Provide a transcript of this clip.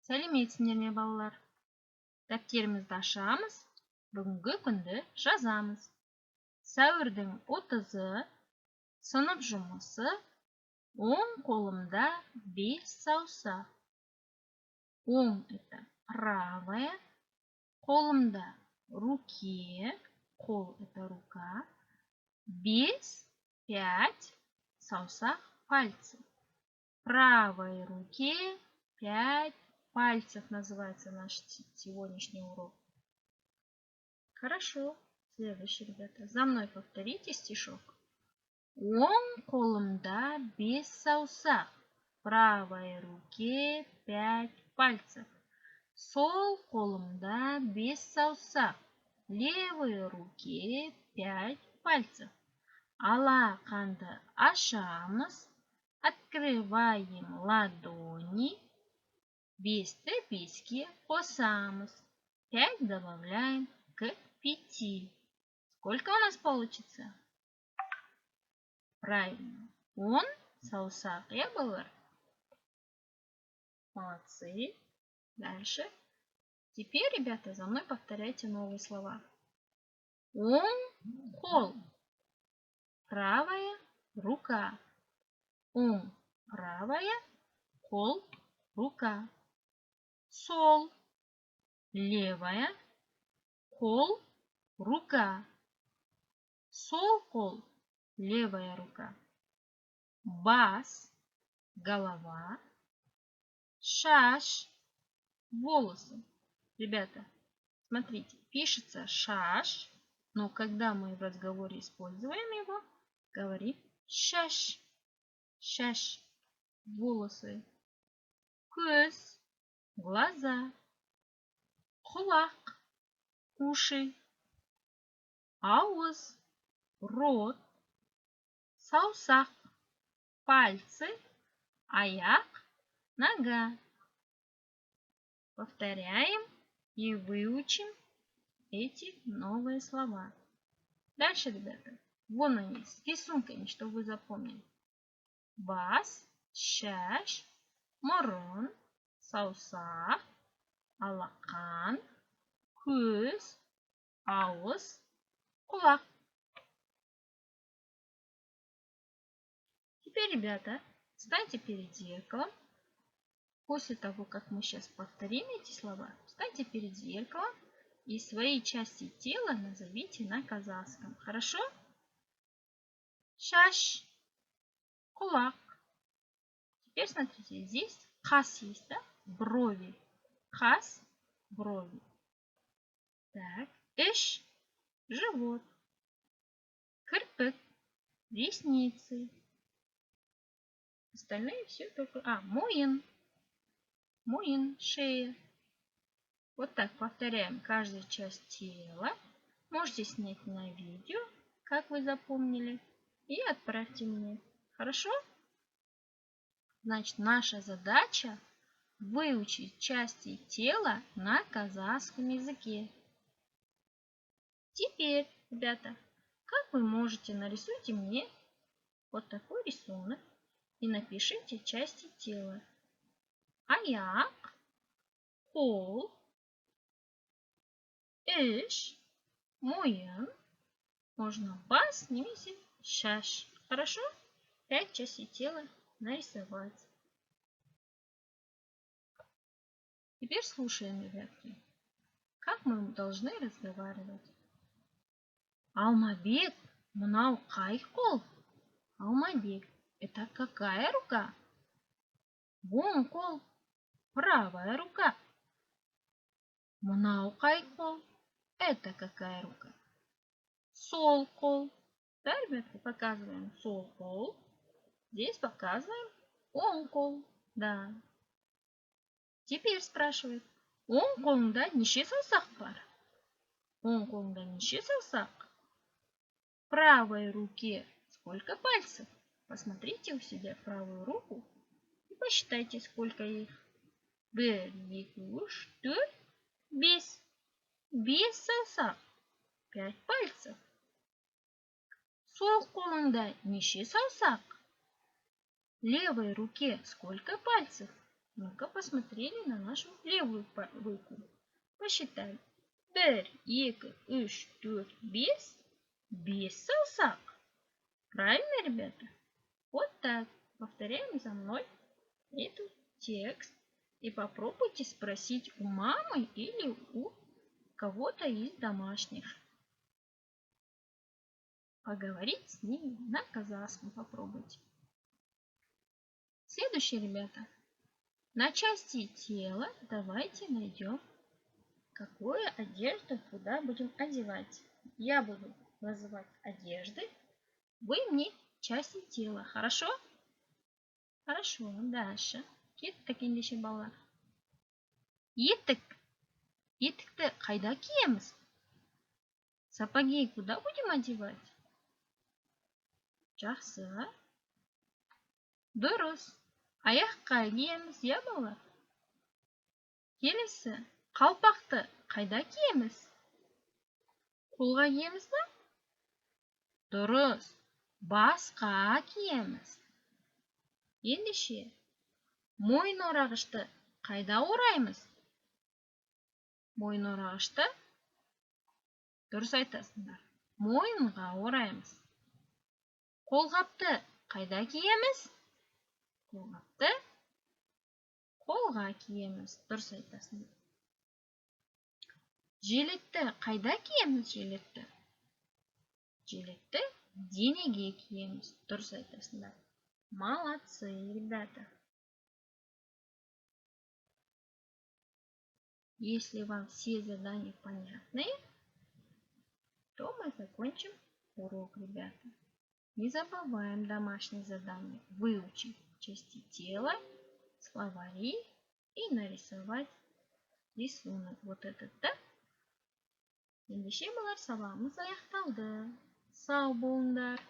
Сәлеметсіңдер ме, балалар? Дәптерімізді ашамыз. Бүгінгі күнді жазамыз. Сәуірдің 30-ы, сынып жұмысы, оң қолымда 5 саусақ. Оң – это правая, қолымда руке, қол – это рука, 5 саусақ пальцы. Правой руке 5 пальцев называется наш сегодняшний урок. Хорошо. Следующий, ребята. За мной повторите стишок. Оң қолымда 5 саусақ. Правой руке 5 пальцев. Сол қолымда 5 саусақ. Левой руке 5 пальцев. Алақанды ашамыз. Открываем ладони. 5-ті 5-ке қосамыз. 5 добавляем к 5. Сколько у нас получится? Правильно. 10 саусақ. Я балалар? Молодцы. Дальше. Теперь, ребята, за мной повторяйте новые слова. Оң қол. Правая рука. Оң правая, қол рука. Сол левая, қол рука. Сол қол левая рука. Бас голова. Шаш волосы. Ребята, смотрите, пишется шаш, но когда мы в разговоре используем его, говорим шаш. Шаш волосы. Көз глаза. Құлақ уши. Ауыз рот. Саусақ пальцы. Аяқ нога. Повторяем и выучим эти новые слова. Дальше, ребята, вон они с рисунками, чтобы вы запомнили. Бас, шаш, мұрын, саусақ, алақан, көз, ауыз, құлақ. Теперь, ребята, встаньте перед зеркалом. После того, как мы сейчас повторим эти слова, встаньте перед зеркалом и свои части тела назовите на казахском. Хорошо? Шаш. Кулак. Теперь смотрите, здесь қас есть, да? Брови. Қас, брови. Так, іш, живот. Кірпік, ресницы. Остальные все только... мойын. Мойын, шея. Вот так повторяем каждую часть тела. Можете снять на видео, как вы запомнили, и отправьте мне. Хорошо? Значит, наша задача выучить части тела на казахском языке. Теперь, ребята, как вы можете, нарисуйте мне вот такой рисунок и напишите части тела. Аяқ, қол, іш, мойын, можно бас, немесе шаш. Хорошо? 5 частей тела нарисовать. Теперь слушаем, ребятки, как мы должны разговаривать. Алмабек, мынау қай қол? Алмабек, это какая рука? Оң қол, правая рука. Мынау қай қол? Это какая рука? Сол қол. Да, ребятки, показываем сол қол. Здесь показываем оң қол. Да. Теперь спрашивает, оң қолыңда неше саусақ бар? Оң қолыңда неше саусақ? В правой руке сколько пальцев? Посмотрите у себя правую руку и посчитайте, сколько их. 1, 2, 3, 4, 5. 5 саусақ. 5 пальцев. Сол қолыңда неше саусақ? В левой руке сколько пальцев? Ну-ка посмотрели на нашу левую руку. Посчитали. 1, 2, 3, 4, 5. 5 саусак. Правильно, ребята? Вот так. Повторяем за мной этот текст. И попробуйте спросить у мамы или у кого-то из домашних. Поговорить с ними на казахском попробуйте. Следующее, ребята. На части тела давайте найдем, какую одежду куда будем одевать. Я буду называть одежды, вы мне части тела. Хорошо? Хорошо. Дальше. Кеттік ендеше балалар. Етік. Етікті қайда киеміз? Сапоги куда будем одевать? Жақсы. Дұрыс. Аяққа киеміз, я балалар? Келесі. Қалпақты қайда киеміз? Қолға киеміз ба? Дұрыс. Басқа киеміз. Ендеше, мойын орағышты қайда ораймыз? Мойын орағышты дұрыс айтасыңдар. Мойынға ораймыз. Қолғапты қайда киеміз? Қолғапты қолға киеміз. Дұрыс айтасыңдар. Жилетті қайда киеміз? Жилетті. Жилетті денеге киеміз. Дұрыс айтасыңдар. Молодцы, ребята. Если вам все задания понятны, то мы закончим урок, ребята. Не забываем домашние задания выучить части тела, словари и нарисовать рисунок. Вот этот, да? Ендеше балалар, сабағымыз аяқталды. Сау болыңдар.